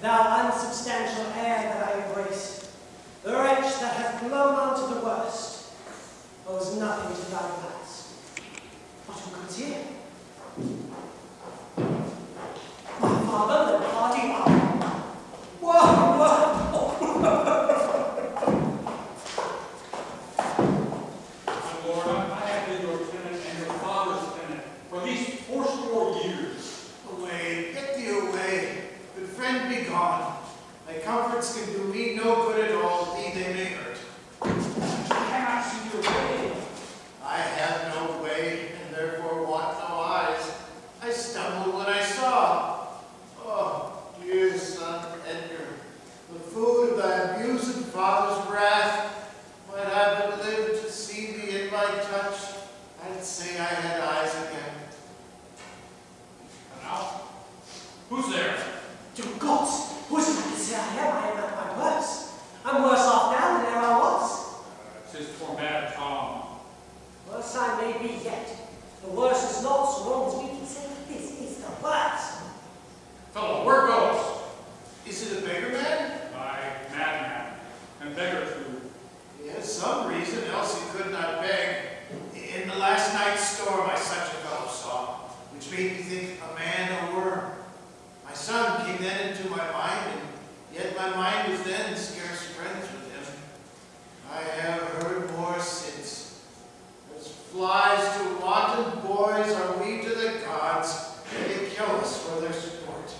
thou unsubstantial air that I embrace, the wretch that hath blown on to the worst, owes nothing to thy past. But who comes here? My father, the party up. Whoa, whoa! My lord, I have been your tenant and your father's tenant for these 40 years. Away, get thee away. Good friend, be gone. Thy comforts can do me no good at all, thee they may hurt. I cannot see your way. I have no way, and therefore want no eyes. I stumbled when I saw. Oh, dear son Edgar, the food of thy abusing father's wrath, might I but live to see thee in my touch, I'd say I had eyes again. And now, who's there? To gods, who's it to say I am at my worst? I'm worse off now than ever I was. 'Tis poor mad Tom. Worse I may be yet. The worst is not so long as we can say this is the worst. Fellow, where goes? Is it a beggar man? My madman, and beggar too. He has some reason, else he could not beg. In the last night's storm I such a fellow saw, which made me think a man a worm. My son came then into my mind, and yet my mind was then scarce friends with him. I have heard more since. As flies to wanton boys are we to the gods, and they kill us for their sport.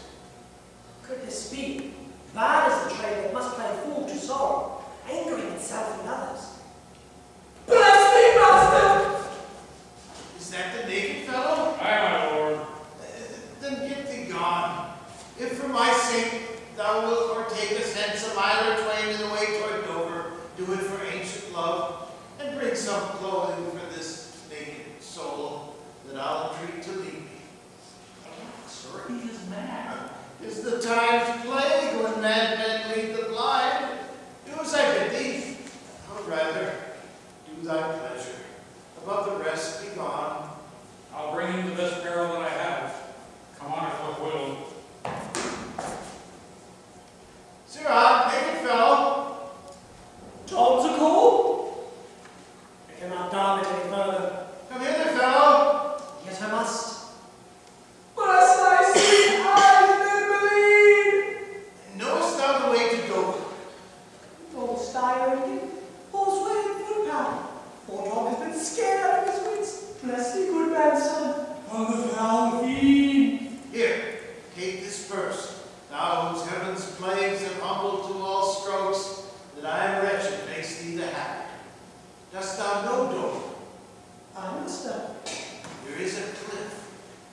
Could this be? Bad is the trade that must play fool to sorrow, angering itself in others. Bless thee, master! Is that the naked fellow? Aye, my lord. Then get thee gone. If for my sake thou wilt partake us hence a mile or twain in the way toward Dover, do it for ancient love, and bring some clothing for this naked soul, that I'll entreat to leave me. Sir, he is mad. Is the time's plague when madmen lead the blind? Do as I bid thee, or rather, do thy pleasure. Above the rest, be gone. I'll bring him to this peril that I have. Come on, if it will. Sirrah, naked fellow. Tom's a call? I cannot darm it any further. Come hither, fellow. Yes, I must. Bless thy sweet eyes, Maybelline! Knowest thou the way to Dover? Old Steyer again. Horseway and footpad. Poor Tom has been scared out of his wits. Bless thee, good grandson. On the foul fiend. Here, take this first, thou whose heaven's plagues have humbled to all strokes, that I am wretched makes thee the happier. Dost thou know Dover? I must know. There is a cliff,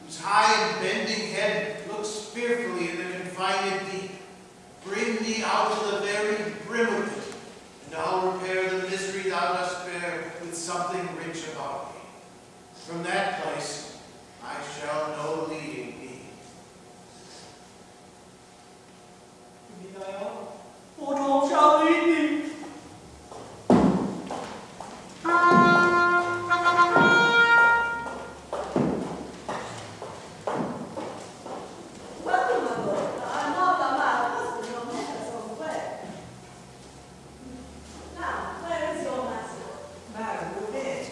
whose high and bending head looks fearfully in the confined deep. Bring thee out to the very brim of it, and I'll repair the misery thou dost bear with something rich about thee. From that place I shall know leading thee. Give me thy arm. Poor Tom shall lead thee. Welcome, my lord. I'm not my husband, your matters on the way. Now, where is your master? Madam, who did?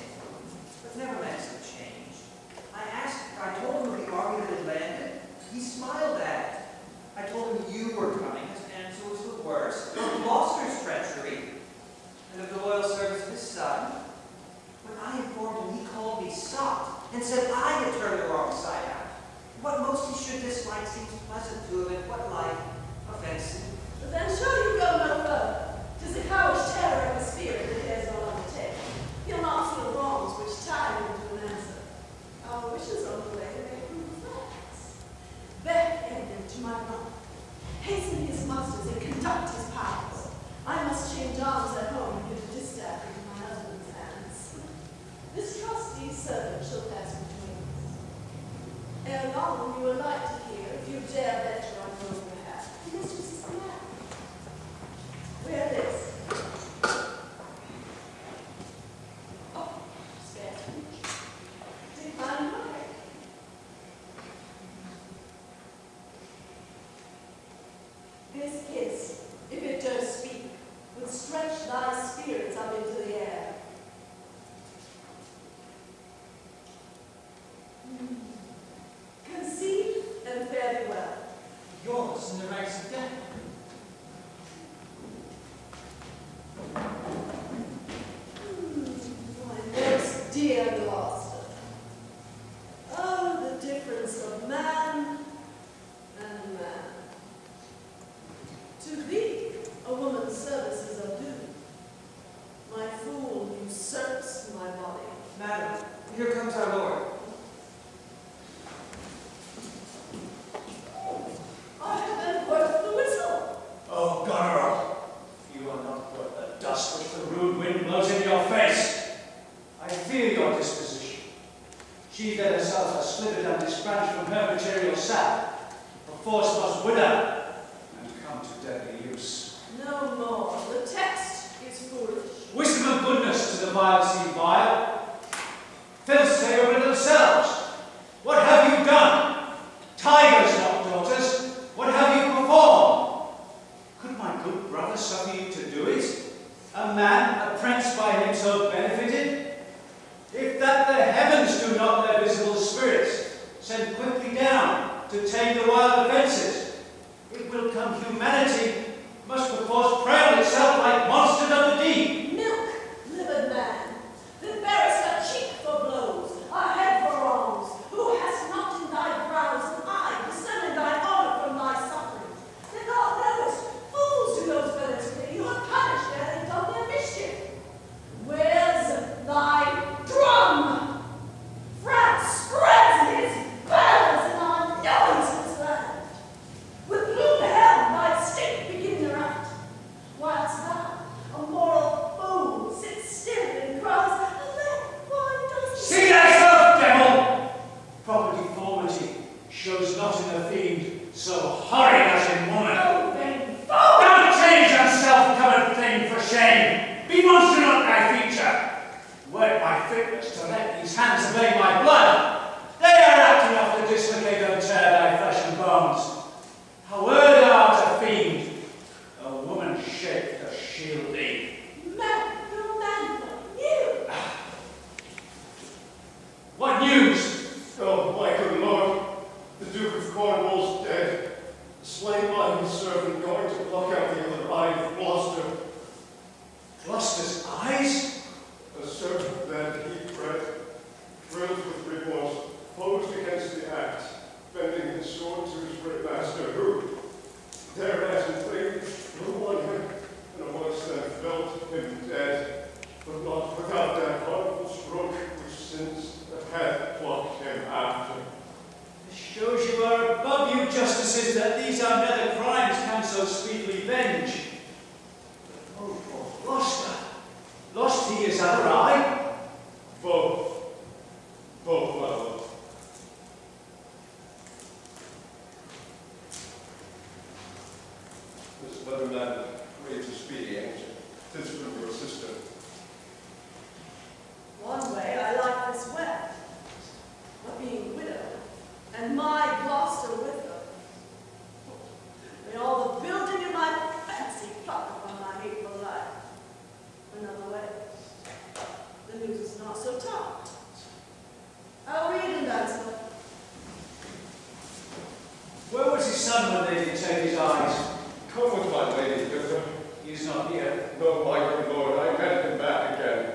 But never makes a change. I told him the army that had landed. He smiled at it. I told him you were coming, and so This kiss, if it durst speak, would stretch thy spirits up into the air. Conceive and fare thee well. Yours in the ranks of death. My most dear Gloucester. Oh, the difference of man and man. To thee, a woman's services are due. My fool usurps my body. Madam, here comes our lord. I have been worth the whistle. Oh, Goneril, you are not worth the dust which the rude wind blows in your face. I fear your disposition. She that herself has slivered and disbranched from her material sap, perforce must wither and come to deadly use. No more. The text is foolish. Wisdom and goodness to the vile seem vile. Filth say over themselves. What have you done? Tigers, not daughters. What have you performed? Could my good brother suffer you to do it? A man, a prince by him so benefited? If that the heavens do not their visible spirits send quickly down to tame the wild offences, it will come humanity must perforce prey on itself like monsters of the deep. Milk, livered man, that bearest a cheek for blows, a head for wrongs, who hast not in thy brows an eye discerning thy honor from thy sufferings. That thou knowest, fools do those fellows pity, who are punished ere they done their mischief. Where's thy drum? France spreads his banners in our noiseless land. With blue helm thy state begin their act, whilst thou, a moral fool, sits still and cries, why does See thyself, devil! Proper deformity shows not in a fiend so horrid as in woman. no vain fool? Don't change your self-covered thing for shame. Be monster not thy feature. Were my fitness to let these hands obey my blood, they are apt enough to dislocate and tear thy flesh and bones. However thou art a fiend, a woman shaped to shield thee. Man, no man, you! What news? Oh, my good lord, the Duke of Cornwall's dead, slain by his servant, going to pluck out the other eye of Gloucester. Gloucester's eyes? A servant that he bred, thrilled with remorse, opposed against the act, bending his sword to his great master, who, thereas in flames flew on him, and a voice that felt him dead, but not without that harmful stroke which since hath plucked him after. This shows you are above you, justices, that these our nether crimes can so speedily venge. Oh, poor Gloucester! Lost he his other eye? Both, my lord. This other man craves a speedy answer. 'Tis from your sister. One way I like this well, of being widowed, and my Gloucester with her. May all the building in my fancy pluck upon my hateful life. Another way. The news is not so tough. I'll read and answer. Where was his son when they did take his eyes? Come with my lady, Victor. He is not here. No, my good lord, I met him back again.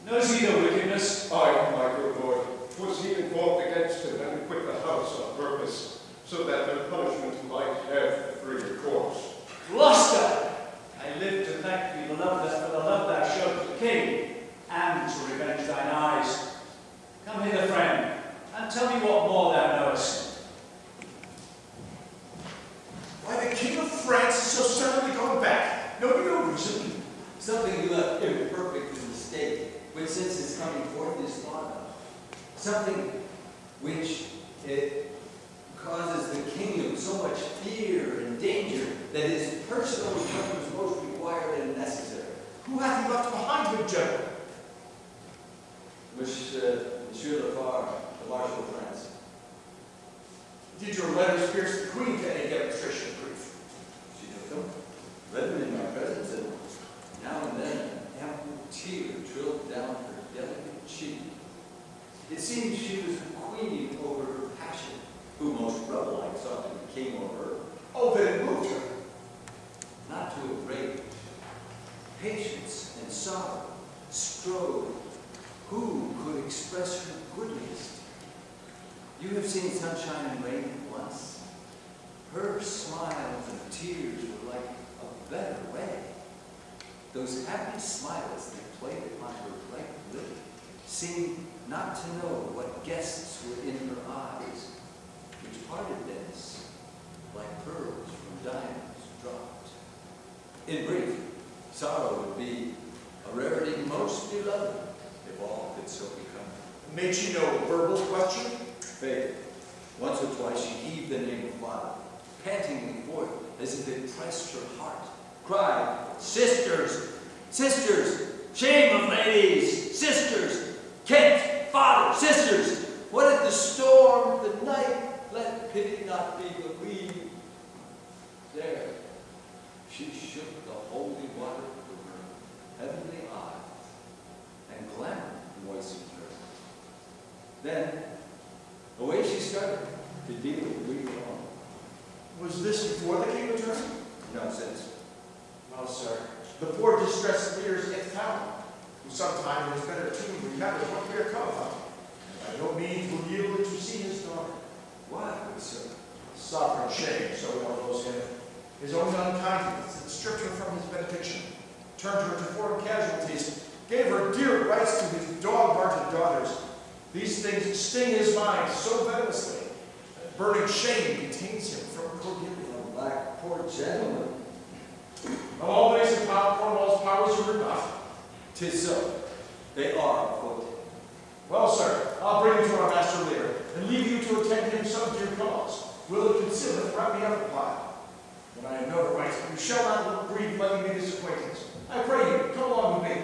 Knows he the wickedness? I, my good lord, was he informed against him and quit the house on purpose, so that their punishment might have free course. Gloucester! I live to thank thee, beloved, for the love thou showed to the king, and to revenge thine eyes. Come hither, friend, and tell me what more thou knowest. Why, the King of France is so suddenly gone back. No reason. Something he left imperfect in the state, which since his coming forth is thought of. Something which it causes the kingdom so much fear and danger that his personal return is most required and necessary. Who hath he left behind him, General? Monsieur Lafar, the Marshal of France. Did your letters pierce the Queen to any demonstration of grief? She took those happy smiles that played upon her bright lip seemed not to know what guests were in her eyes, which parted thence like pearls from diamonds dropped. In brief, sorrow would be a rarity most beloved, if all could so become. Made she no verbal question? Faith, once or twice she heaved the name of father, pantingly forth as if it pressed her heart, cried, "Sisters! Sisters! Shame of ladies! Sisters! Kent! Father! Sisters! What if the storm, the night, let pity not be believed?" There, she shook the holy water from her heavenly eyes, and glamour moistened her. Then, away she started to deal with we alone. Was this before the king returned? No sense. Well, sir, the poor distressed leaders get town. Sometime it is better to remember what we are come from. By no means will yield to see his daughter. Why, good sir? Sovereign shame, so well knows him. His own unkindness that stripped her from his benediction, turned her to foreign casualties, gave her dear rights to his dog-hearted daughters. These things sting his mind so venomously that burning shame detains him from forgiving. Alack, poor gentleman. Of all base and Cornwall's powers you were not. 'Tis so. They are afoot. Well, sir, I'll bring you to our master later, and leave you to attend him some dear cause. Will it conceal it wrap me up a pile? When I have no right, you shall not grieve letting me this acquaintance. I pray you, come along with me.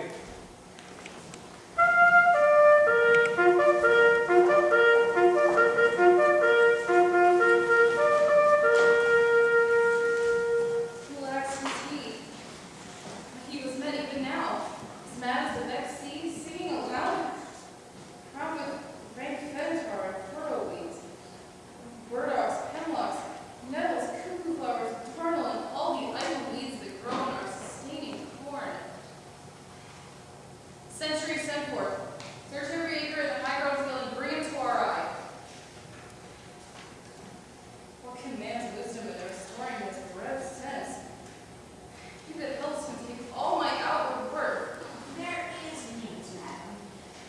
Relax his heat. He was mad even now, as mad as the vexed sea, singing aloud, crowned with rank fentor and furrow weeds, burdocks, hemlocks, nettles, cuckoo flowers, darnel, and all the idle weeds that grow in our sustaining corn. Century sent forth, search every acre of the high-grown field and bring it to our eye. What can man's wisdom in restoring his breath sense? He that helps him take all my outward work. There is need, madam.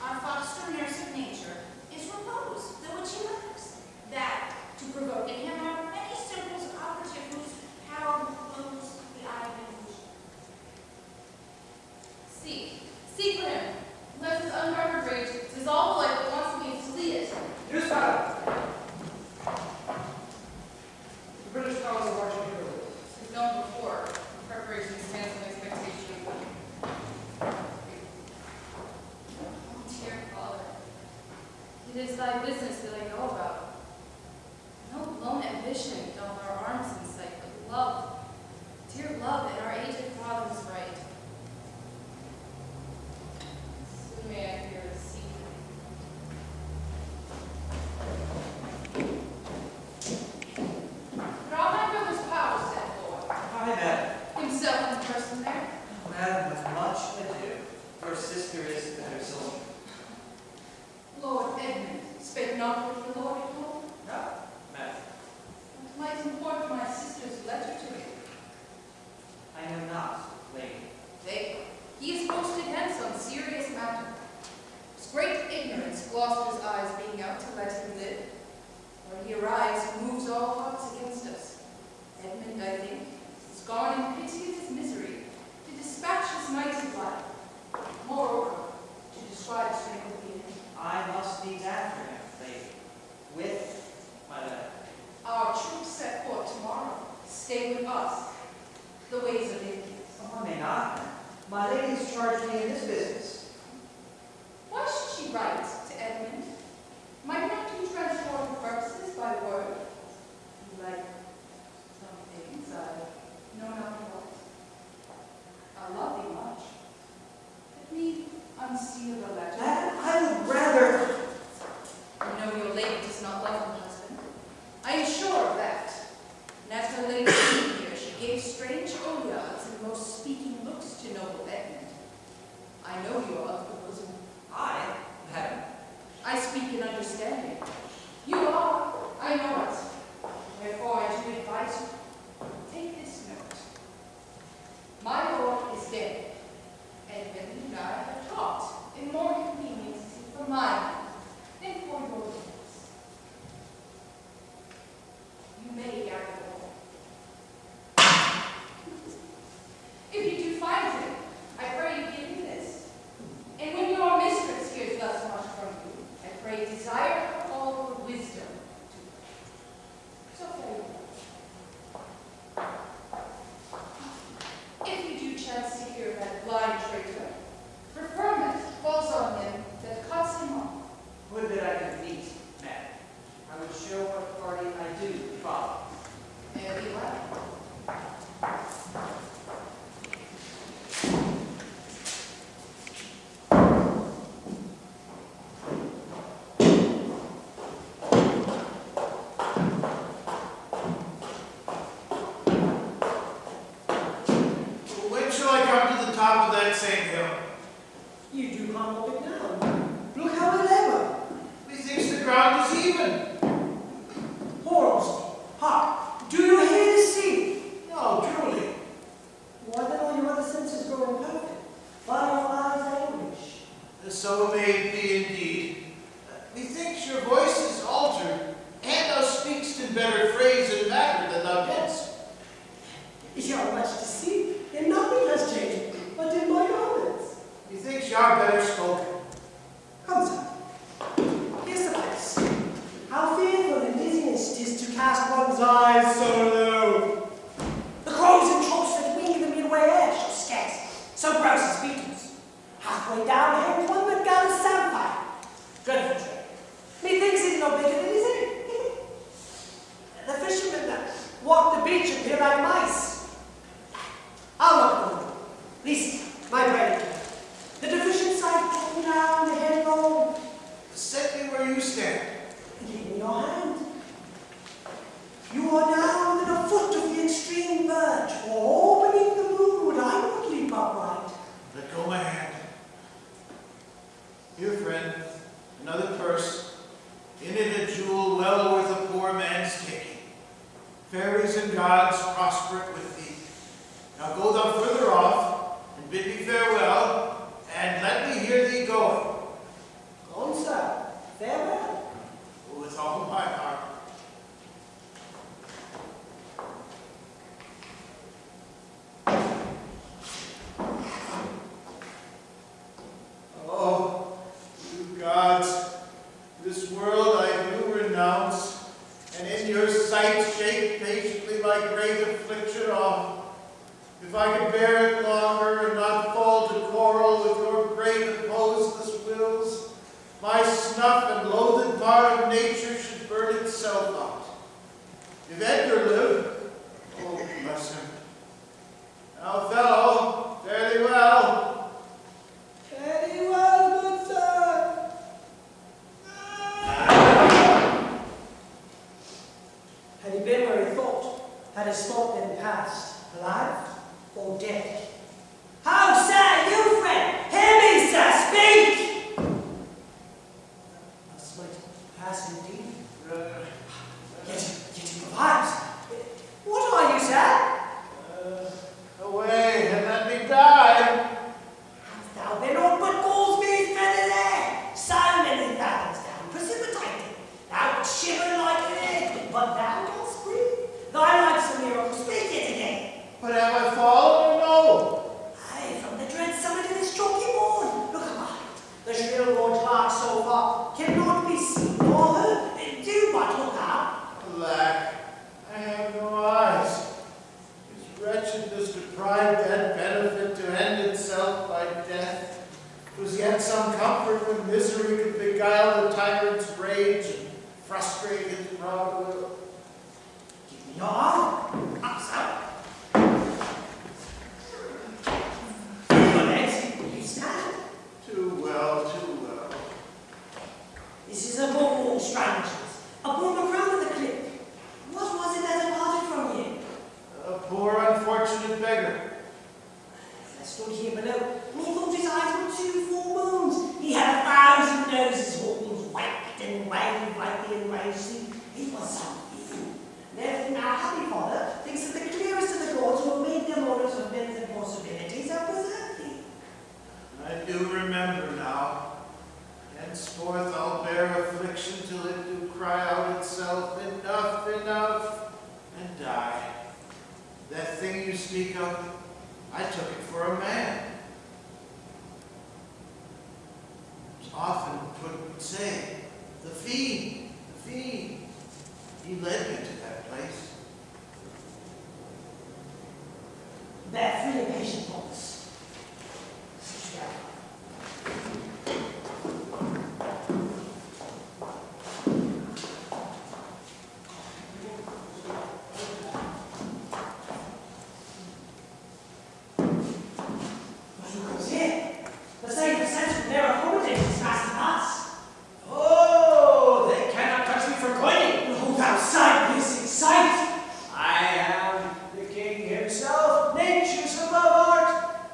Our foster nurse of nature is repose, the which he loves. That, to provoke in him, are many simples operative whose power wounds the eye of illusion. Seek for him. Let his ungoverned rage dissolve the life that wants me to flee it. News battle! The British powers are marching here. It's known before. Preparation stands in expectation. Oh, dear Father, it is thy business that I know about. No lone ambition doth our arms incite, but love, dear love, and our aged father's right. Soon may I hear the sea. But all my brother's power, said Lord, Hi, madam. himself in person there. Madam, with much ado, your sister is better soul. Lord Edmund spake not with the Lord at home. No, madam. What might import my sister's letter to him? I know not, lady. He is posted hence on serious matter. His great ignorance, Gloucester's eyes being out to let him live. Where he arrives, he moves all hearts against us. Edmund, I think, is gone in pity of his misery, to dispatch his mighty life. Moreover, to describe his strength of being. I must needs after him, lady. With my letter. Our troops set forth tomorrow. Stay with us. The ways of Indians. Oh, I may not. My lady has charged me in this business. Why should she write to Edmund? Might not you transform her purposes by word? Like some things I know not what. I love thee much. Let me unseal the letter. Madam, I would rather... You know your lady does not love her husband. I am sure of that. And as her lady came here, she gave strange oleads and most speaking looks to noble Edmund. I know you are of the bosom. I, madam. I speak in understanding. You are, I know it. Therefore I do advise you, take this note. My lord is dead. crumble it down. Look how it level. Methinks the ground is even. Horrors, hark, do you hear the sea? No, truly. Why then all your other senses grow imperfect? Why your eyes anguish? So may it be indeed. Methinks your voice is altered, and thou speakst in better phrase and matter than thou didst. You are much deceived, and nothing has changed, but in my garments. Methinks you are better spoken. Come, sir. Here's the place. How fearful and dizziness 'tis to cast one's eyes so low. The crows and troughs that wing the midway air shall scarce, so gross as beetles. Halfway down hangs one that gathers samphire. Dreadful trade. Methinks he's no bigger than his head. The fishermen that walk the beach appear like mice. I'll not go. At least, my brain can. The deficient side pulled down, the head rolled. Set me where you stand. Give me your hand. You are now within a foot of the extreme verge, or beneath the moon would I not leap upright. Let go my hand. Here, friend, another purse. In it a jewel well worth a poor man's taking. Fairies and gods prosper it with thee. Now go thou further off, and bid me farewell, and let me hear thee going. Go, sir. Farewell. With all my heart. Oh, you gods, this world I do renounce, and in your sight shake patiently my great affliction off. If I could bear it longer and not fall to quarrel with your great opposeless wills, my snuff and loathed part of nature should burn itself out. If Edgar lived, oh bless him. Now, fellow, fare thee well. Fare thee well, good sir. Had he been where he thought, had his thought been past, alive or dead? How say you, friend? Hear me, sir, speak! A slight pass indeed. Yet he revives. What are you, sir? Away, and let me die. Hast thou been aught but calls me feathers air? So many fathoms down, precipitated. Thou would shiver like an egg, but thou dost breathe. Thy life's a miracle, speak it again. But have I fallen or no? Aye, from the dread summit of this chalky bourne. Look behind. The shrill gorge lark so far cannot be seen nor heard. Do but look out. Alack, I have no eyes. His wretchedness deprived that benefit to end itself by death. Was yet some comfort when misery could beguile the tyrant's rage and frustrate his proud will. Give me your arm. Up, sir. Your legs, you stand. Too well, too well. This is a ball, strangers. Upon the crown of the cliff. What was it that departed from you? A poor unfortunate beggar. As I stood here below, methought his eyes were two full moons. He had 1,000 noses, horns whacked and waved like the enraged sea. It was something. Therefore, our happy father thinks that the clearest of the gods who have made them orders of men's impossibilities have preserved thee. I do remember now. Henceforth I'll bear affliction till it do cry out itself, enough, enough, and die. That thing you speak of, I took it for a man. Often would say, the fiend, the fiend. He led me to that place. Bear free and patient thoughts. Sit down. The same percentage of their accommodations is fast to pass. Oh, they cannot touch me for coining. Hold outside this sight. I am the king himself, nature's above art.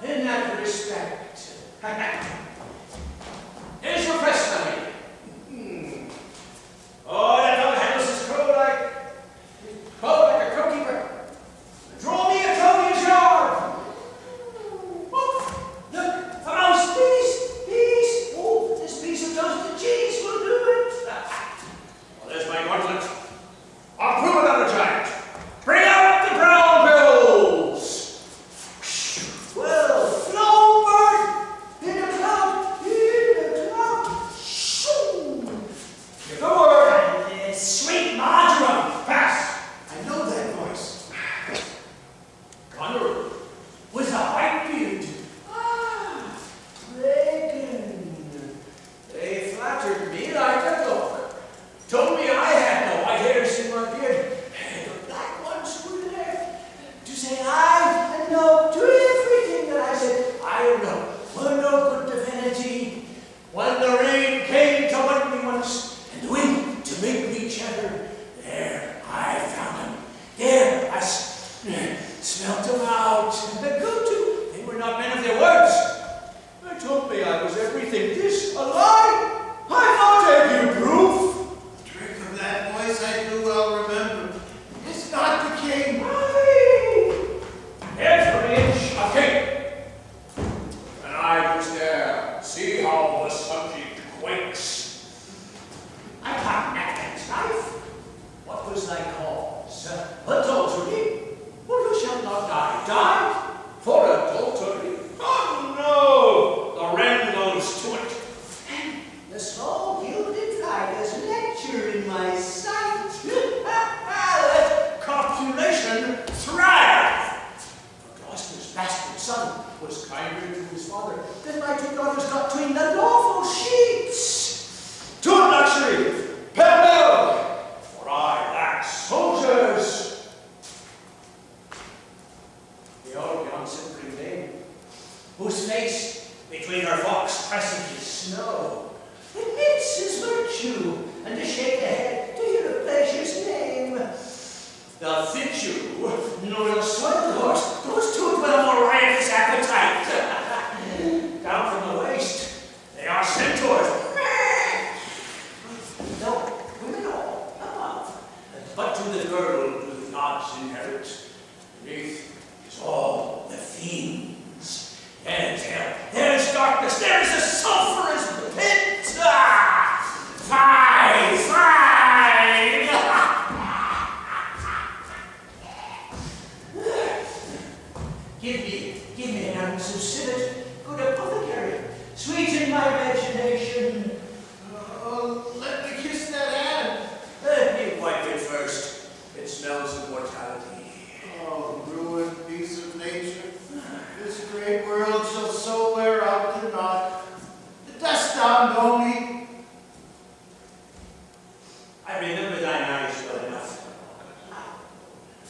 son was kinder to his father than my two daughters got between the lawful sheets. To luxury, pell-mell, for I lack soldiers. The old young simpering dame, whose face between her fox presages snow, admits his virtue, and to shake the head to hear a pleasure's name. The fichu, nor the sweat horse, those two with a more riotous appetite. Down from the waist, they are centaurs. No, women all, above. But to the girdle do the gods inherit. Beneath is all the fiends. There's darkness, there is a sulphurous pit. Fie, fie! Give me an ounce of civet, good apothecary, sweeten my imagination. Oh, let me kiss that hand. Let me wipe it first. It smells of mortality. Oh, ruined piece of nature. This great world shall so wear out to naught. Dost thou know me? I remember thine eyes well enough.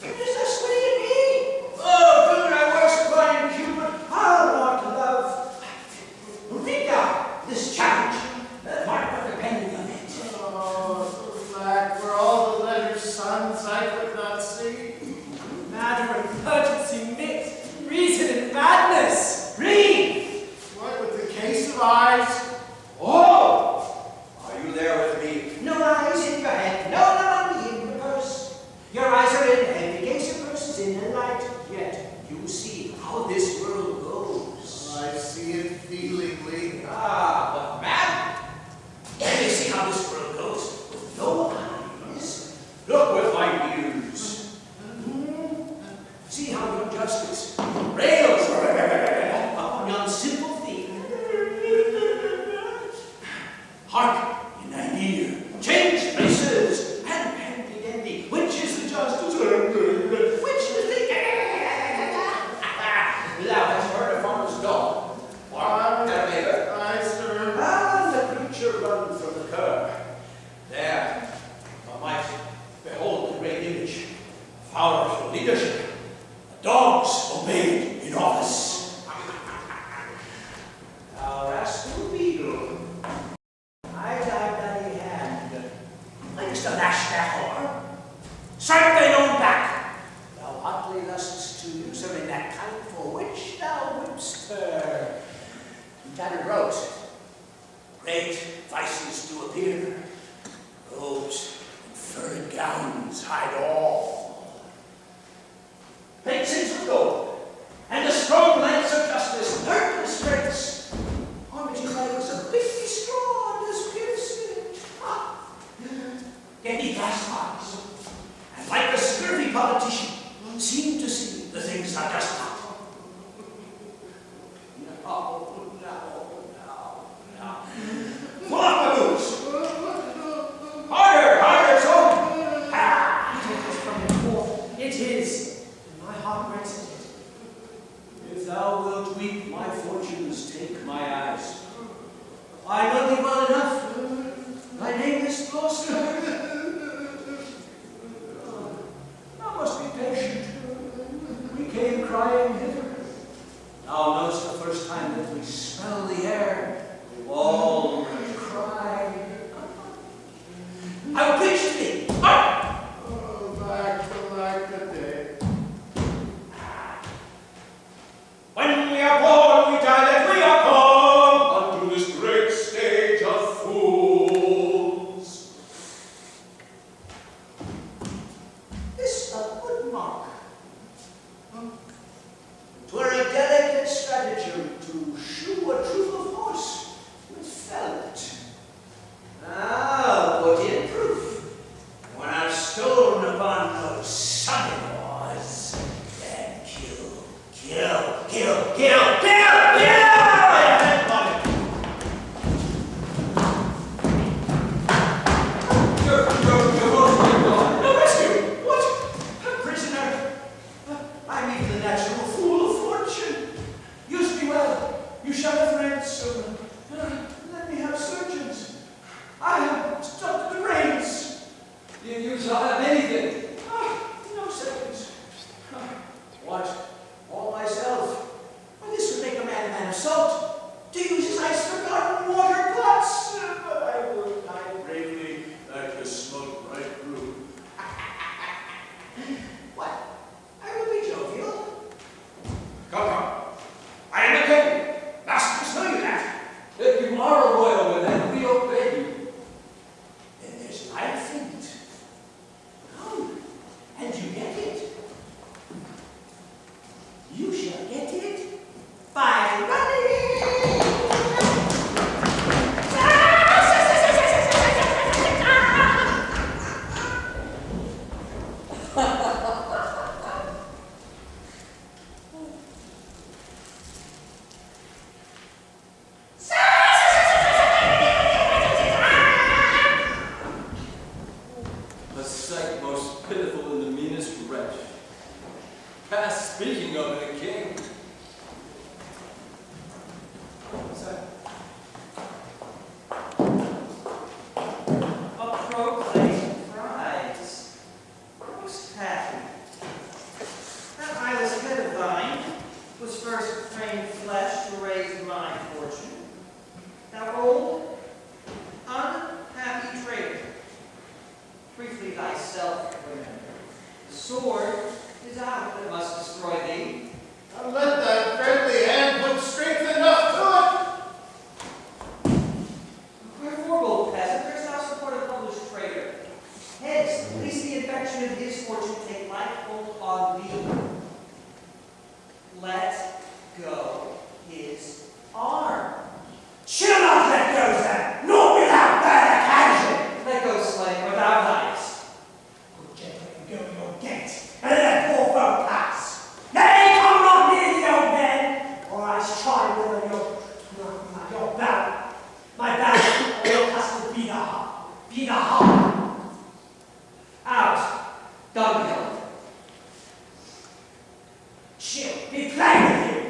Is this what you mean? Oh, good, I worship thine Cupid. I'll not love. Read out this challenge. Mark what the penny of it. Oh, black were all the letters suns I could not see. Matter of urgency mixed, reason and madness. Read! What with the case of eyes? Oh! Are you there with me? No eyes in your head, no money in your purse. Your eyes are in, and the case of purse is in the light. Yet you see how this world goes. I see it feelingly. Ah, but man, can you see how this world goes with no eyes? Look with my ears. See how your justice rails upon yon simple theme. Hark in thine ear, change places, and handy-dandy. Which is the justice? Which is the Thou hast heard a farmer's dog. I serve. And the creature runs from the curb. There, thou might behold the great image of powerful leadership. The dogs obeyed in office. Thou rascal beetle, I thy bloody hand. Likest to lash that whore? Strike thine own back. Thou hotly lustest to use her in that kind for which thou whipst her. Tattered robes. Great vices do appear. Robes and furred gowns hide all. Facings of gold, and a strong lance of justice, hurt the straits. Armity legs of biffy straw does pierce it. Get thee glass eyes, and like a scurvy politician, seem to see the things thou dost not. No. Pull up my boots. Harder, so. Take this from your forth. It is, and my heart breaks at it. If thou wilt weep my fortunes, take my eyes. I know thee well enough. Thy name is Gloucester. Thou must be patient. We came crying hither. Thou knowest the first time that we smell the air, we all cry. I will preach to thee. Oh, back to like the day. When we are born, we die that we are come unto this great stage of fools. This a good mark. 'Twere a delicate stratagem to shoe a troop of horse with felt. Now put in proof. When I've stolen upon those son-in-laws, then kill. No rescue! What? A prisoner? I'm even the natural fool of fortune. first framed flesh to raise my fortune. Thou old, unhappy traitor, briefly thyself remember. The sword is out that must destroy thee. Now let thy friendly hand put strength enough to Wherefore, bold peasant, durst thou support a published traitor? Hence, lest the infection of his fortune take like hold on thee. Let go his arm. Shall not let go then, nor without bad occasion. Let go, slave, without eyes. Good gentlemen, go your gate, and let poor folk pass. Nay, come not near the old men, or I shall try whether your bow, my bow, will has to be the heart. Out, dunghill. She'll be plain with you.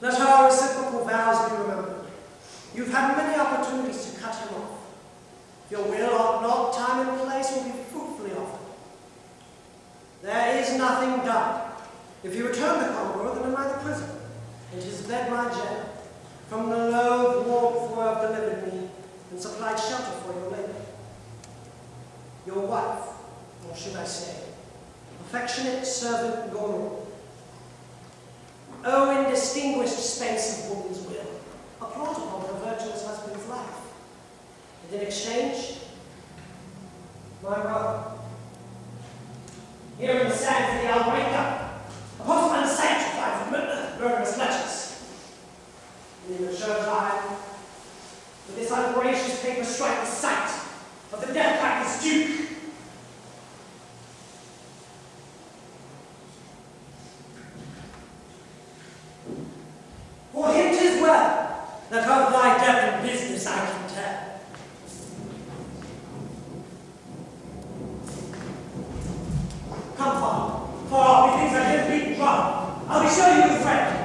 Let our reciprocal vows be remembered. You've had many opportunities to cut him off. If your will or not, time and place will be fruitfully offered. There is nothing done. If you return the conqueror, then am I the prisoner, and his bed my jail. From the loathed warmth where I've delivered me, and supplied shelter for your labor. Your wife, or should I say, affectionate servant Goneril. Oh, indistinguished space of woman's will, applaud upon her virtuous husband's life. And in exchange, my brother. Here in the sands of the Albrega, a postman sanctified from murderous letters. And in the church I, with this ungracious paper, strike the sight of the death practice duke. For him 'tis well that of thy death and business I can tell. Come, father, for methinks I hear the beaten drum. I'll be sure you a friend.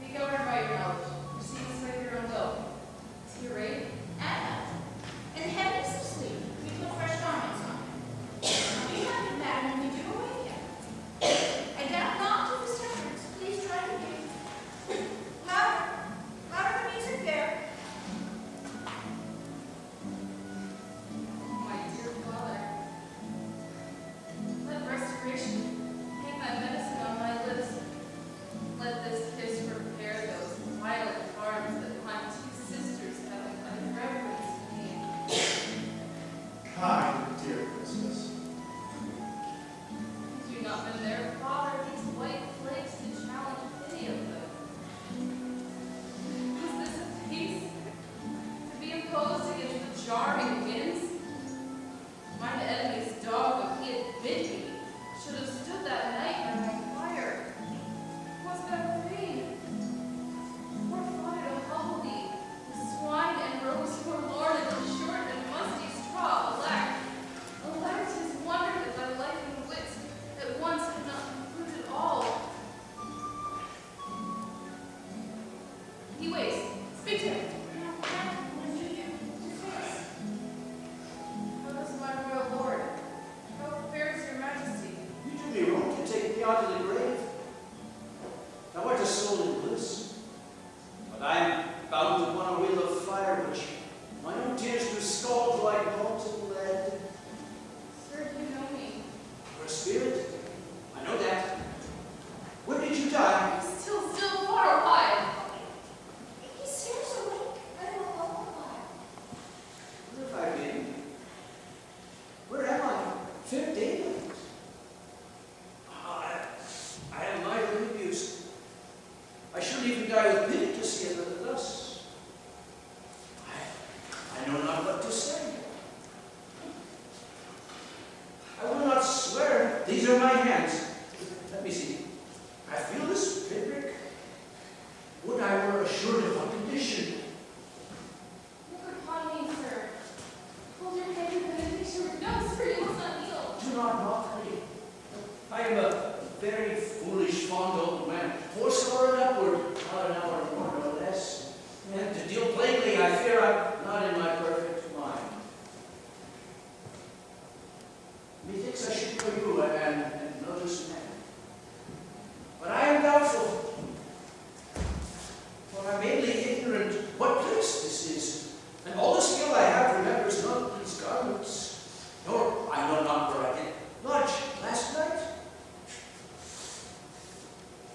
Be governed by your knowledge. Proceed as with your own will. Speak to him. How is my royal lord? How fares your majesty? You do me wrong to take me out of the grave. Thou art a soul in bliss. But I am bound upon a wheel of fire which my own tears do scald like molten lead. Sir, you know me. For a spirit? I know that. Where did you die? Still far alive. He stares awake, but in a lullaby. Where have I been? Where am I? Fair daylight. I am mightily abused. I should even die with pity to see it thus. I know not what to say. I will not swear. These are my hands. Let me see. I feel this pinprick. Would I were assured of a condition. Look upon me, sir. Hold your head in benediction. No, sir, you must not kneel. Do not mock me. I am a very foolish, fond old man, fourscore and upward, not an hour more no less. And to deal plainly, I fear I'm not in my perfect mind. Methinks I should know you and notice man. But I am doubtful, for I'm mainly ignorant what place this is, and all the skill I have remembers not these garments, nor I know not where I did lodge last night.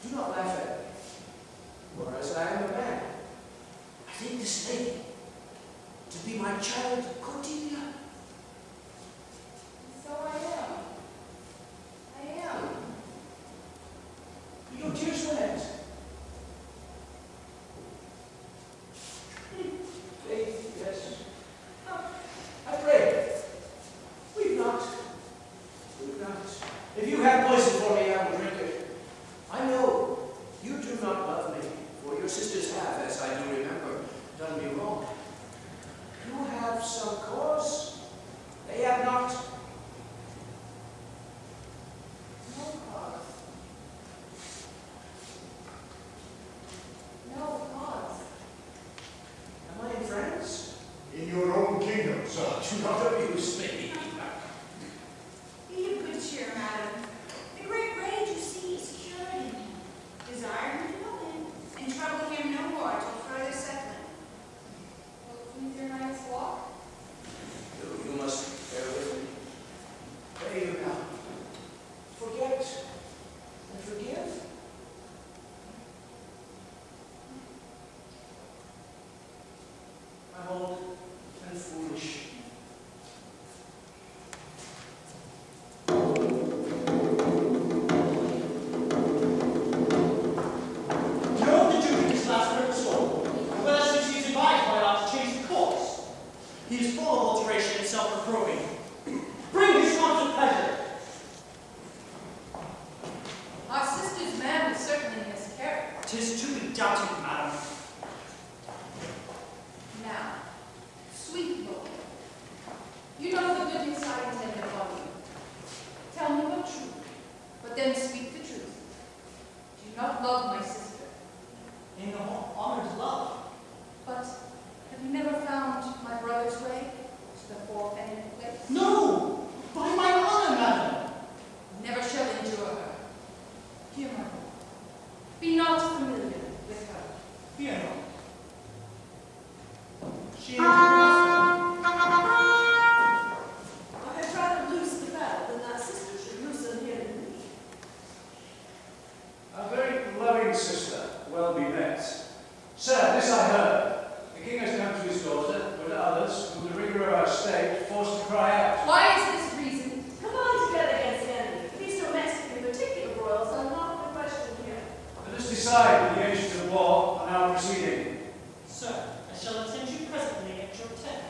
Do not laugh at me, for as I am a man, I think this lady to be my child Cordelia. So I am. I am. Your tears wet. Faith, yes. I pray. Weep not. Weep not. If you have poison for me, I will drink it. I know you do not love me, for your sisters have, as I do remember, done me wrong. You have some cause. They have not. No cause. No cause. Am I in France? In your own kingdom, sir. Do not abuse me. Be of good cheer, madam. The great rage you see is cured in him. Desire him to come in, and trouble him no more till further settling. Will please your highness walk? You must bear with me. Pray you now. Forget and forgive. I'm old and foolish. No, the Duke is last heard the soul. Well, as he is advised by us to change the course. He is full of alteration and self-reproving. Bring his wants of pleasure. Our sister's man is certainly miscarried. 'Tis to be doubted, madam. Now, sweet Lord, you know the goodness I intend upon you. Tell me what truth, but then speak the truth. Do you not love my sister? In the honored love. But have you never found my brother's way to the forfeited place? No! By my honor, madam. Never shall endure her. Dear my lord, be not familiar with her. Fear not. She is your husband. I had rather loose the bell than that sister should loosen him and me. A very loving sister, well be met. Sir, this I heard. The king has come to his daughter, with others, whom the rigor of our state forced to cry out. Why is this reason? Combined together against the enemy. These domestic and particular broils are not the question here. Let us decide when the agents of war are now proceeding. Sir, I shall attend you presently at your tent.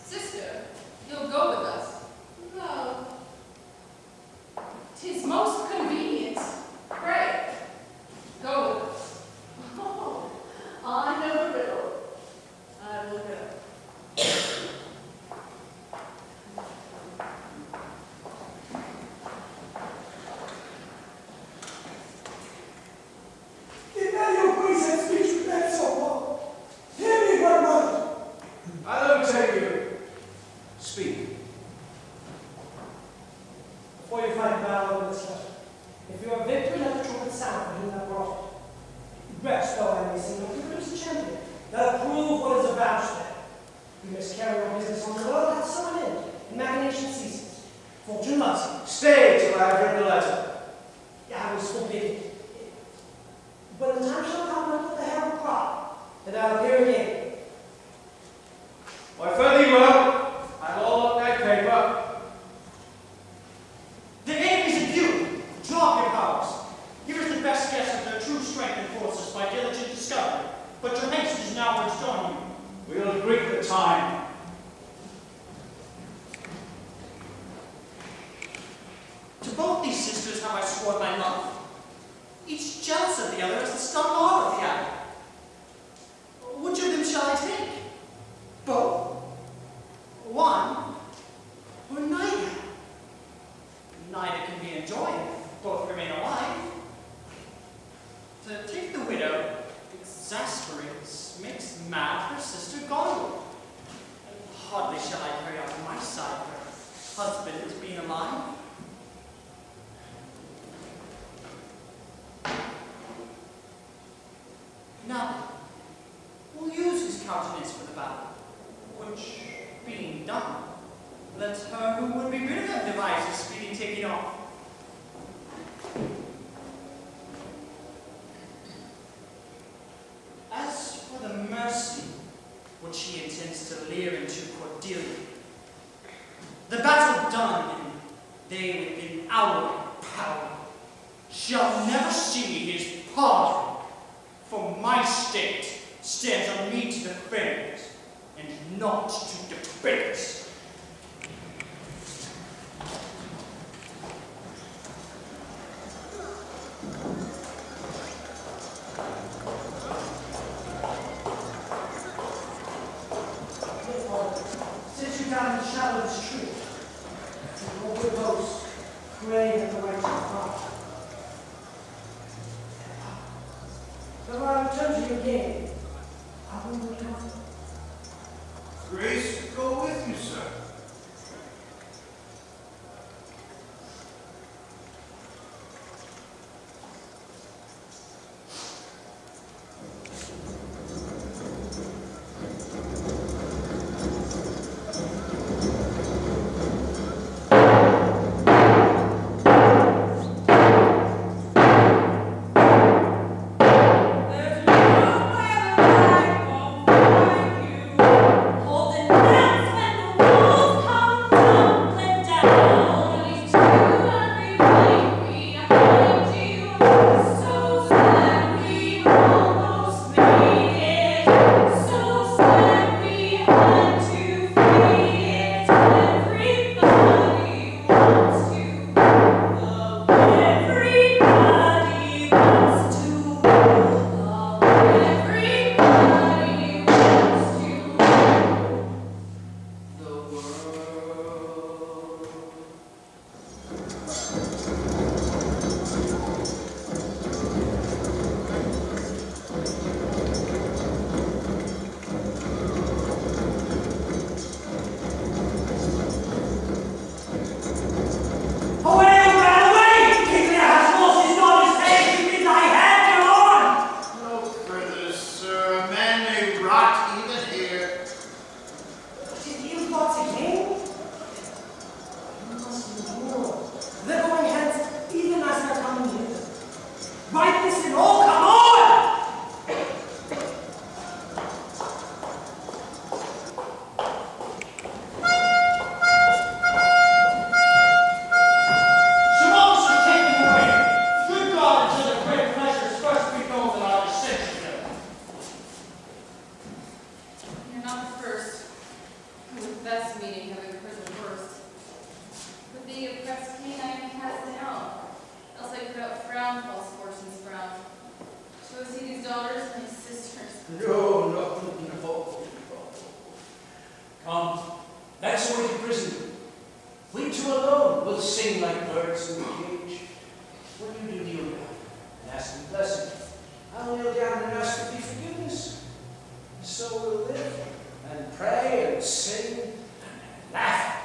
Sister, you'll go with us. No. 'Tis most convenient. Pray, go with us. Oh, I know the riddle. I will go. your victory, let the trumpet sound for him that brought it. Rest, though I may seem not to produce a champion, that prove what is avouched there. We must carry our business on the road, hath so an end, and machination ceases. Fortune loves you. Stay till I have written the letter. I was forbidden. When the time shall come, I put the herald cry, and I'll appear again. Why, fare thee well. I'll all up that paper. The aim is in view. Drop your powers. Here is the best guess of their true strength and forces by diligent discovery. But your haste is now urged on you. We'll greet the time. To both these sisters have I sworn my love. Each jealous of the other as the stung law of the other. Which of them shall I take? Both? One? Or neither? Neither can be enjoyed if both remain alive. To take the widow exasperates, makes mad her sister Goneril. Hardly shall I carry out my side her husband being alive. Now, we'll use his countenance for the battle, which, being done, let her who would be rid of them devise a speedy taking off. As for the mercy which he intends to leer into Cordelia, the battle done and they within our power shall never see his pardon. For my state stands on me to defend and not to debate. Sit you down in the shadow of this tree. And all good hosts pray that the righteous God. So I return to you again. I will not come. Grace go with you, sir.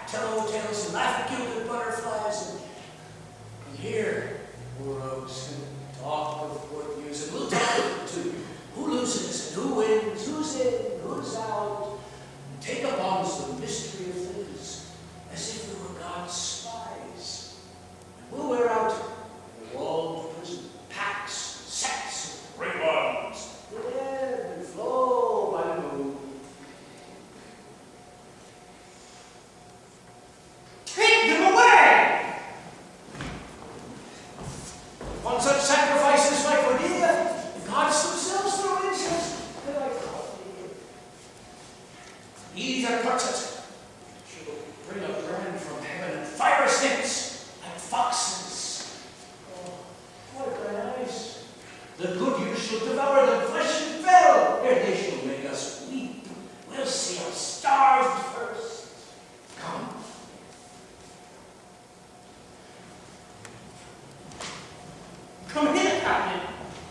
Tell old tales and laugh at gilded butterflies and hear, moreover, Upon such sacrifices, my Cordelia, the gods themselves throw incense. And I call thee. Ye that touch it shall bring a brand from heaven and fire us hence like foxes. Oh, what bright eyes! The good you shall devour them flesh and fell, ere they shall make us weep. We'll see us starved first. Come. Come hither, Captain.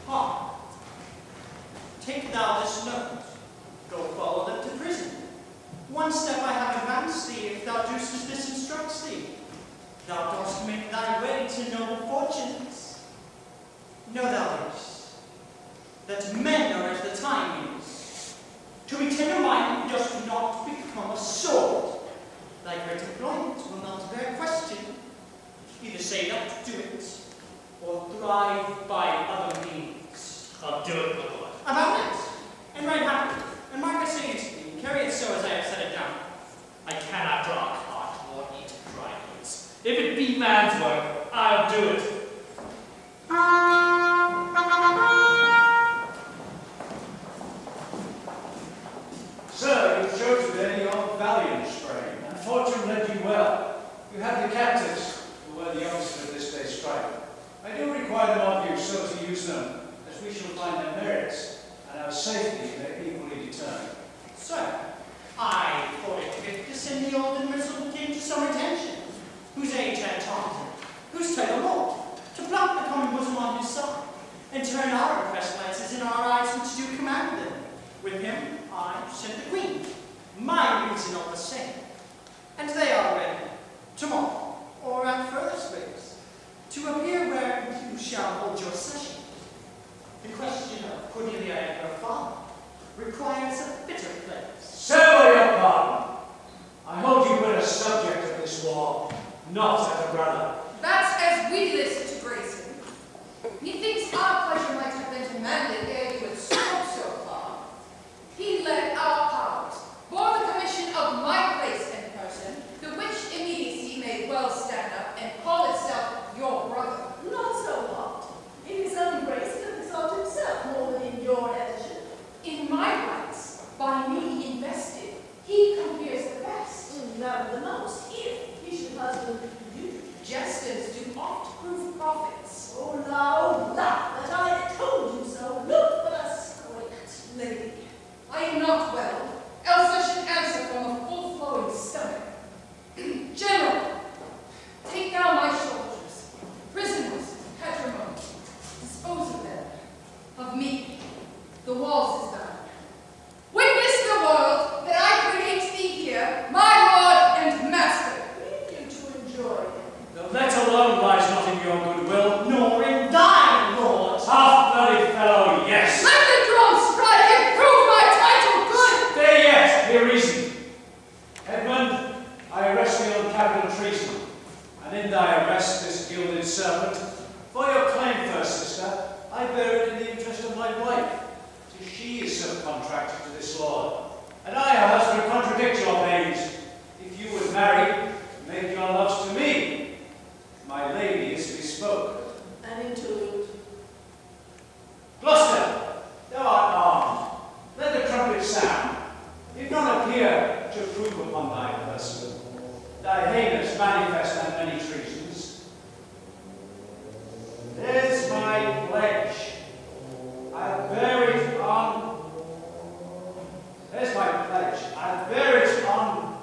Hark. Take thou this note. Go follow them to prison. One step I have advanced thee, if thou dost as this instructs thee. Thou dost make thy way to noble fortunes. Know thou this, that men are as the time is. To be tender-minded dost not become a sword. Thy great employment will not bear question. Either say not to do it, or thrive by other means. I'll do it, my lord. About it, and right happily, and mark it saying to thee, and carry it so as I have set it down. I cannot draw a cart or eat dry goods. If it be man's work, I'll do it. Sir, you chose today your valiant strain, and fortune led you well. You have the captives, who were the youngsters of this day's strife. I do require them of you so to use them, as we shall find their merits, and our safety may equally determined. Sir, I thought it fit to send the old and miserable king to some retention, whose age had taught him, whose title lord, to plant the common bosom on his side, and turn our oppressed lances in our eyes which do command them. With him I sent the queen, my reason of the same, and they are ready, tomorrow, or at furthest ways, to appear where you shall hold your session. The question of Cordelia and her father requires a fitter place. Sir, your pardon. I hold you but a subject of this war, not as a brother. That's as we list to Grayson. Methinks our pleasure might have been demanded ere you had spoke so far. He led our powers, bore the commission of my place and person, the which immediacy may well stand up and call itself your brother. Not so hot. In his own grace, he could exalt himself more than in your edition. In my rights, by me invested, he compares the best. None the most, if he should husband you. Jesters do oft prove prophets. Oh, la, that I had told you so. Look but a squint, lady. I am not well, else I should answer from a full-flowing stomach. General, take thou my soldiers, prisoners, patrimony, dispose of them, of me. The walls is done. Witness the world that I create thee here, my lord and master. Leave you to enjoy him. The let alone lies not in your goodwill, Nor in thine, lord. half-bloody fellow, yes. Let the drum strike and prove my title good. Stay yet, hear reason. Edmund, I arrest thee on capital treason, and in thy arrest this gilded serpent. For your claim, fair sister, I bear it in the interest of my wife. 'Tis she is subcontracted to this lord, and I, her husband, contradict your names. If you would marry, make your loves to me. My lady is bespoke. An interlude. Gloucester, thou art armed. Let the trumpet sound. If none appear to prove upon thy person thy heinous manifest and many treasons, there's my pledge. I bear it on. There's my pledge. I bear it on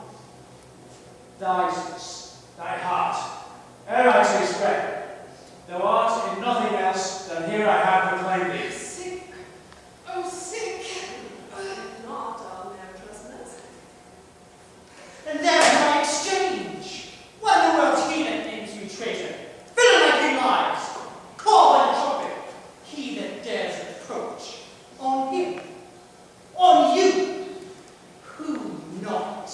thy heart. Ere I say spread, thou art in nothing else than here I have proclaimed thee. Sick, oh sick. Not our meritlessness. And there's my exchange. What in the world's he that names you traitor? Villain like he lies. Call by the trumpet. He that dares approach. On him. On you. Who not?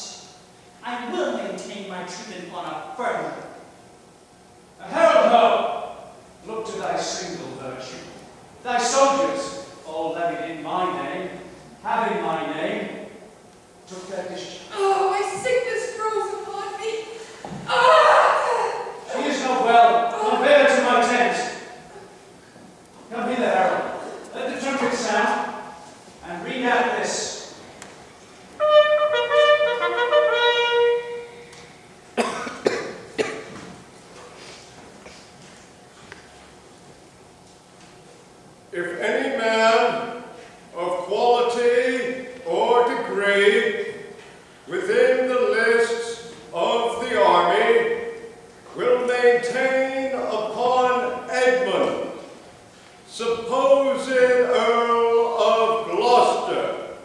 I will maintain my truth and honor firmly. A herald ho! Look to thy single virtue. Thy soldiers, all levied in my name, having my name, took their discharge. Oh, my sickness grows upon me. Ah! She is not well. Convey her to my tent. If any man of quality or degree within the lists of the army will maintain upon Edmund, supposed Earl of Gloucester,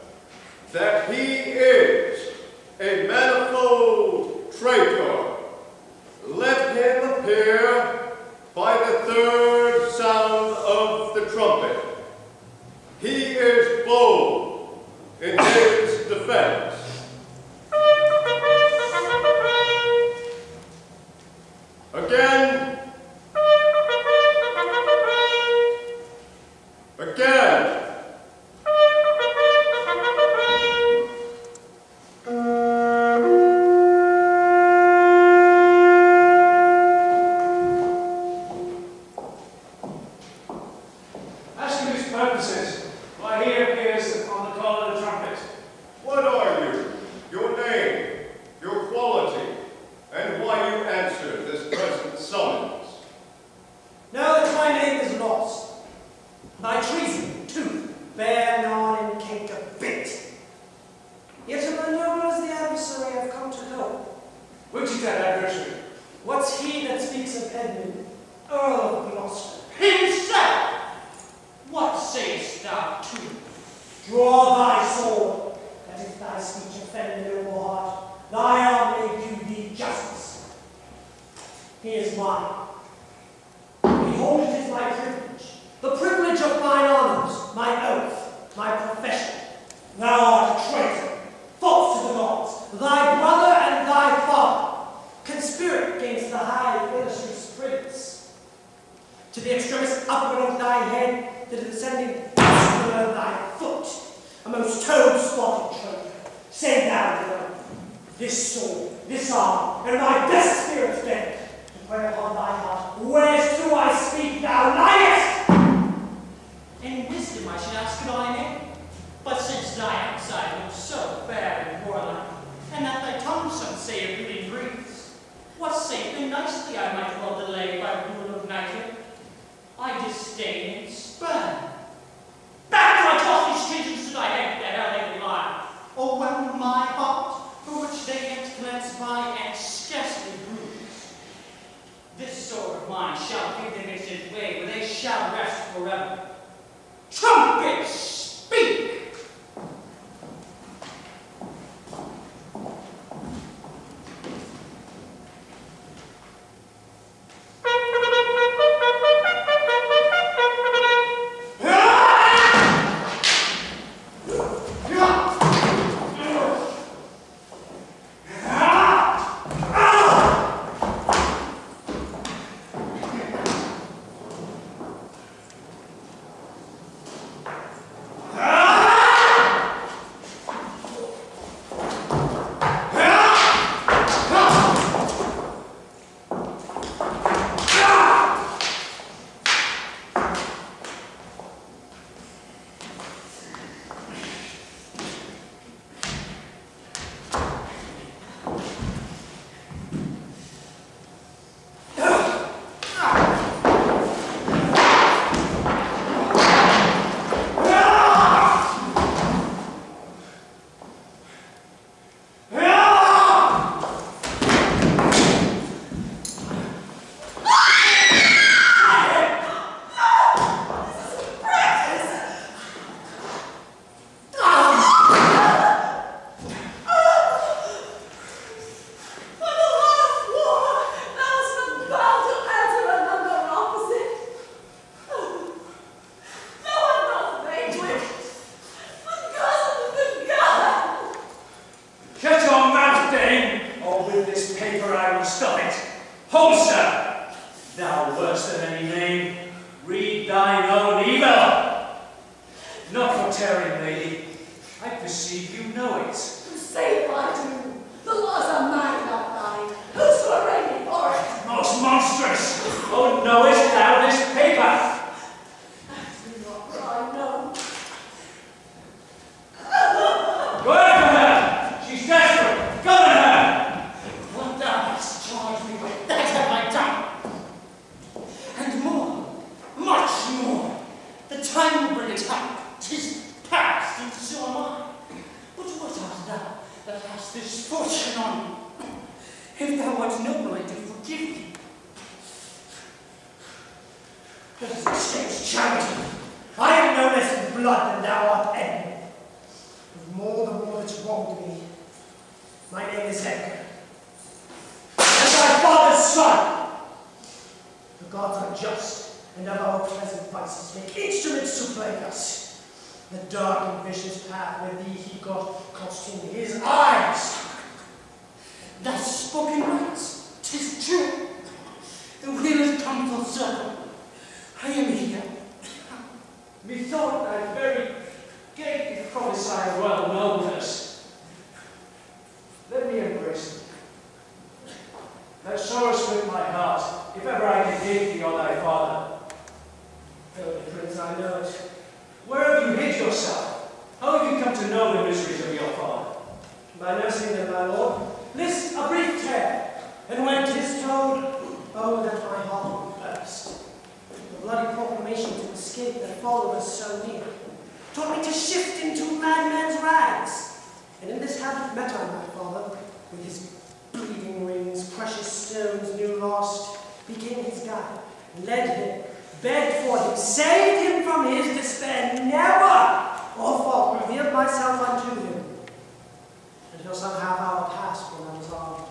that he is a manifold traitor, let him appear by the third sound of the trumpet. He is bold in his defense. Again. Again. As to whose purposes, why he appears on the call of the trumpet. What are you? Your name, your quality, and why you answer this present summons? Know that my name is lost. My treason, too, bear none in cake a bit. Yet am I noble as the adversary I've come to help. Which is that adversary? What's he that speaks of Edmund, Earl of Gloucester? Himself! What sayest thou to him? Draw thy sword, that if thy speech offend the noble heart, thy arm may do thee justice. He is mine. Behold, it is my privilege, the privilege of mine honors, my oath, my profession. Thou art a traitor, false to the gods, thy brother and thy father, conspirate against the high illustrious prince. To the extremest upward of thy head, to the descending below thy foot, a most toad-spotted traitor, say thou below, this sword, this arm, and my best spirit's bent, to pray upon thy heart, whereas I speak, thou liest! In wisdom I should ask thy name, but since thy outside looks so fair and warlike, and that thy tongue some say a good breeze, what safe and nicely I might well delay by rule of knighthood, I disdain and spurn. Back to my tossing stringents to thy head, that hell they lie, overwhelm my heart, for which they yet glance by and scarcely bruise. This sword of mine shall give them its way, where they shall rest forever. Trumpets, speak! tearing, lady. I perceive you know it. Say if I do. The laws are mine, not thine. Who's to arraign me for it? Most monstrous! Oh, knowest thou this paper? Do not cry, no. Go after her! She's desperate! Govern her! What thou hast charged me with, that have I done. And more, much more. The time will bring it out. 'Tis past, and so am I. But what art thou that hast this fortune on me? If thou art noble, I do forgive thee. Let us exchange charity. I am no less in blood than thou art Edmund. With more than all that's wronged me. My name is Edgar. And thy father's son. The gods are just, and of our pleasant vices make instruments to plague us. The dark and vicious path where thee he got cost him his eyes. Thou spoken right. 'Tis true. The wheel has come full circle. I am here. Methought thy very gait prophesied well nobleness. Let me embrace thee. Thou sorest with my heart, if ever I can hate thee or thy father. Holy Prince, I know it. Where have you hid yourself? How have you come to know the miseries of your father? By nursing them, my lord. List a brief tale, and when 'tis told, oh, that my heart would burst. The bloody proclamation to escape that followed us so near taught me to shift into madman's rags. And in this habit met I my father, with his bleeding rings, precious stones new lost, became his guide, led him, begged for him, saved him from his despair, never, all fault, revealed myself unto him, until some half hour passed when I was armed.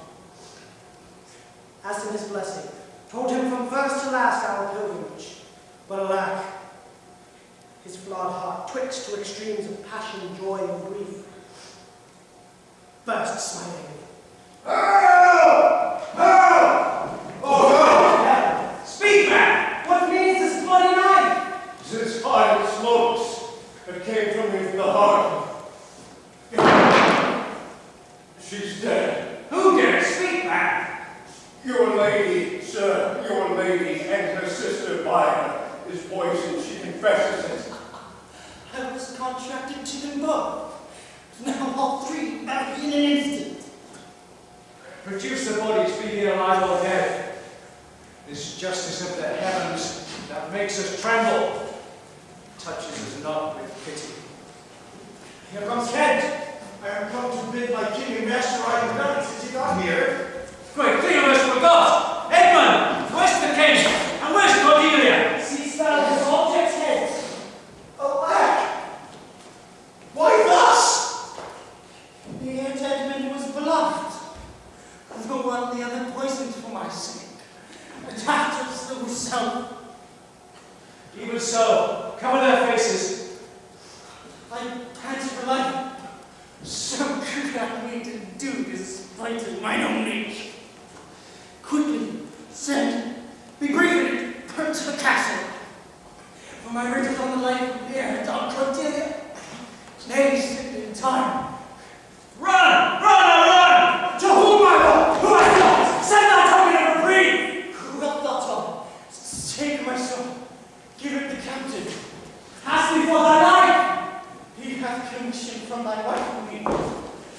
Asked him his blessing, told him from first to last our pilgrimage, but alack, his flawed heart, twixt to extremes of passion, joy, and grief, burst smiling. Help! Help! Oh, no! Speak, man! What means this bloody knife? Since fire smokes that came from me from the heart. She's dead. Who dares speak, man? Your lady, sir, your lady and her sister by her is poisoned. She confesses it. I was contracted to them both. Now all three back in an instant. Produce the bodies, be they alive or dead. This justice of the heavens that makes us tremble touches us not with pity. Here comes Kent. I am come to bid my king and master ride in reverence since he got here. Quick, think of us forgot! Edmund! Where's the king? And where's Cordelia? Seest thou his object's head? Alack! Why thus? The aunt Edmund was beloved. The one the other poisoned for my sake. And after slew self. Even so, cover their faces. I pant for life. So could I need to do despite of mine own age. Quickly, send, be briefed, burn to the castle. For my writ on the life of dear Don Cordelia. Nay, sit in time. Run! Run! Run! To whom, my lord? Who I thought? Send thy token of reprieve! Who wilt thou tell? Take my son, give it the captain. Ask thee for thy life! He hath commission from thy wife and me,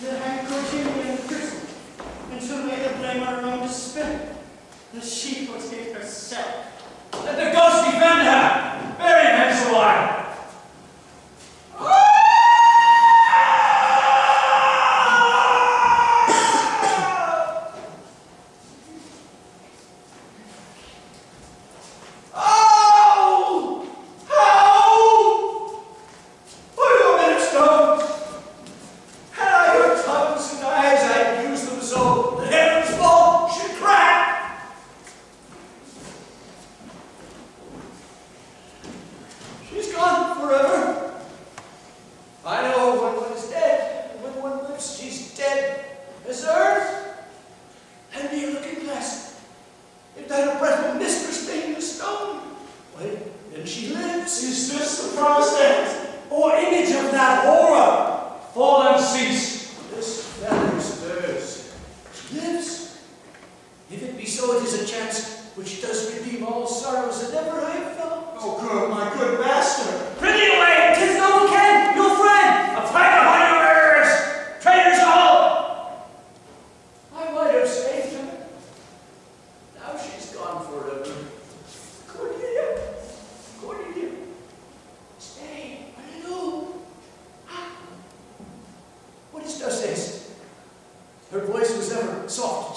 that hang Cordelia in prison, until lay the blame on her own despair, that she forsake herself. Let the gods defend her! Bury him hence a while!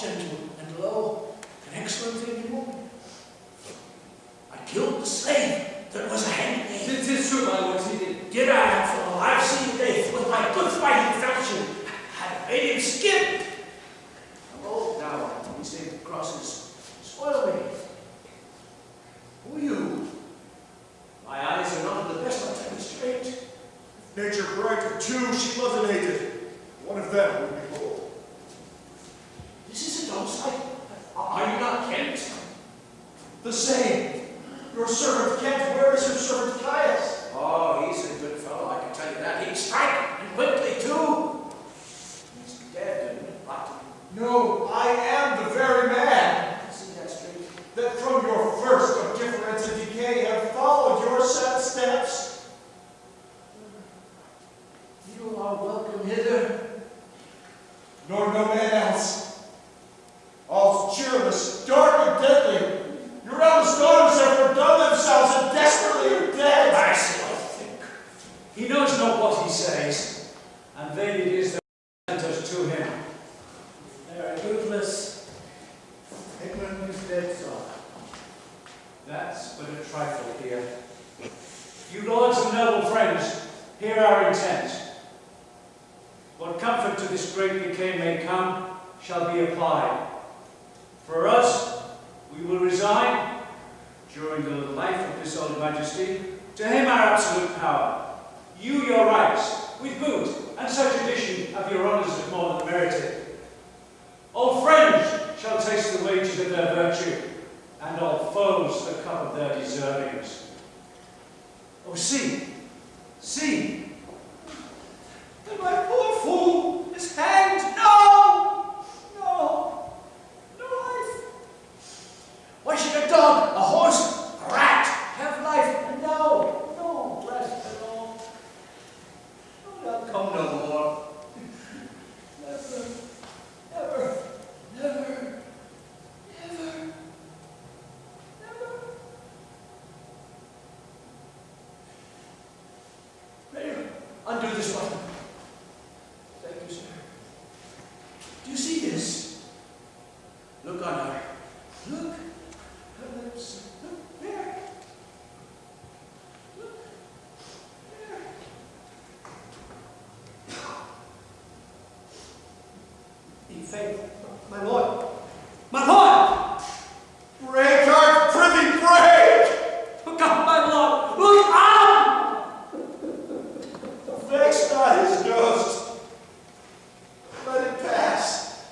gentle and low, an excellent thing in woman. I killed the slave that was a handmaid. It is true, my lord, he did. Did I, fellow? I've seen death with my good fighting falchion. I made him skip. I'm old now, these same crosses spoil me. Who are you? My eyes are not the best of demonstrate. If nature granted two, she was hated. One of them would be whole. This is a dumb sight. Are you not Kent? The same. Your servant Kent, where is your servant Caius? Oh, he's a good fellow, I can tell you that. He'd strike, and quickly too. He's dead, but No, I am the very man see that straight. that from your first of difference and decay have followed your sad steps. You are welcome hither. Nor no man else. All's cheerless, dark and deadly. Your eldest daughters have fordone themselves and desperately are dead. I see what you think. He knows not what he says, and vain it is that sent us to him. They are ruthless. England is dead, son. That's but a trifle here. You lords and noble friends, hear our intent. What comfort to this great decay may come, shall be applied. For us, we will resign, during the life of this old majesty, to him our absolute power. You your rights, with boot, and such addition of your honours as more than merited. All friends shall taste the wages of their virtue, and all foes the cup of their deservings. Oh, see, see, and my poor fool is hanged. No, no, no life. Why should a dog, a horse, a rat Have life, and no rest at all. Oh, they'll come no more. Never, never, never, never, never. Mayor, undo this button. Thank you, sir. Do you see this? Look on her. Look. Her lips. Look there. Look there. In faith, my lord. My lord! Break, heart, prithee, break! Look up, my lord! Look up! Vex not his ghost. Let it pass.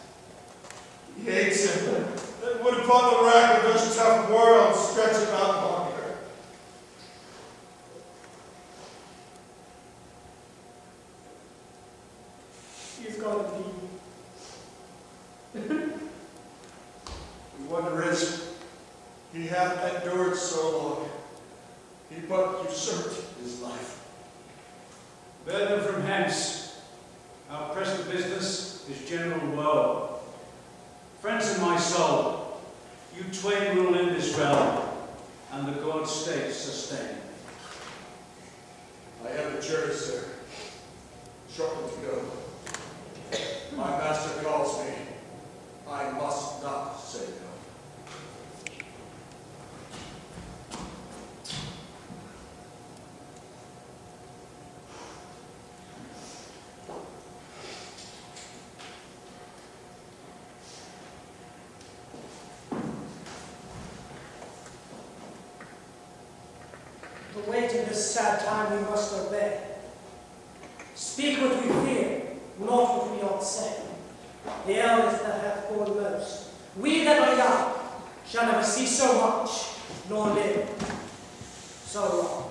He hates him, and would upon the rack of this tough world stretch him out longer. He is gone indeed. The wonder is, he hath endured so long. He but usurped his life. Bear them from hence. Our present business is general woe. Friends of my soul, you twain rule in this realm, and the God state sustain. I have a journey, sir. Shortly to go. My master calls me. I must not say no. The weight of this sad time we must obey. Speak what we fear, not what we ought say. The eldest that hath borne most, we that are young, shall never see so much, nor live so long.